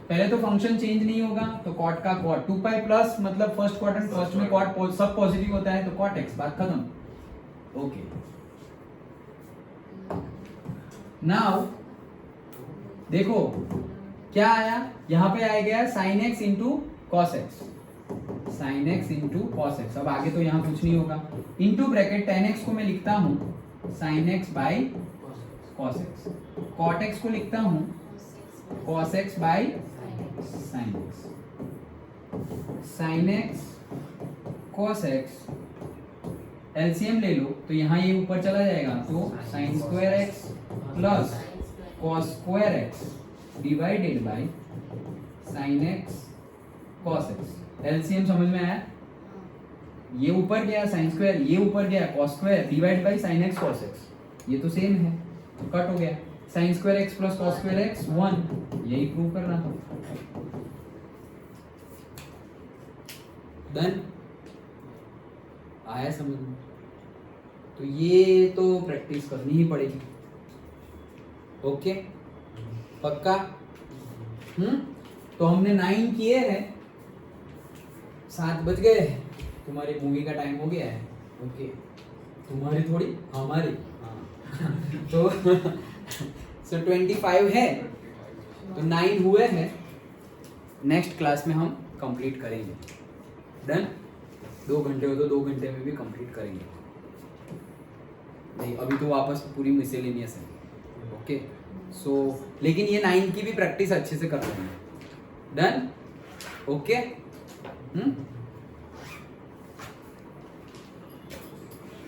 पहले तो फंक्शन चेंज नहीं होगा, तो cot का cot 2 पाई प्लस मतलब फर्स्ट क्वाड्रेंट, फर्स्ट में cot सब पॉजिटिव होता है, तो cot x, बात खत्म। ओके, नाउ देखो क्या आया, यहाँ पे आ गया sin x into cos x, sin x into cos x, अब आगे तो यहाँ कुछ नहीं होगा, इंटू ब्रैकेट tan x को मैं लिखता हूँ sin x by cos x, cot x को लिखता हूँ cos x by sin x, sin x cos x, LCM ले लो तो यहाँ ये ऊपर चला जाएगा, तो sin square x plus cos square x divided by sin x cos x, LCM समझ में आया? ये ऊपर गया sin स्क्वायर, ये ऊपर गया cos square divide by sin x cos x, ये तो सेम है, तो कट हो गया, sin square x plus cos square x 1, यही प्रूव करना था। डन, आया समझ में? तो ये तो प्रैक्टिस करनी ही पड़ेगी, ओके पक्का? तो हमने 9 किए हैं, 7 बज गए हैं, तुम्हारी मूवी का टाइम हो गया है, ओके तुम्हारी थोड़ी हमारी, हाँ तो सो 25 है, तो 9 हुए हैं, नेक्स्ट क्लास में हम कंप्लीट करेंगे। डन, 2 घंटे हो तो 2 घंटे में भी कंप्लीट करेंगे, नहीं अभी तो वापस पूरी मिसेलेनियस है, ओके सो लेकिन ये 9 की भी प्रैक्टिस अच्छे से कर लेंगे। Done, okay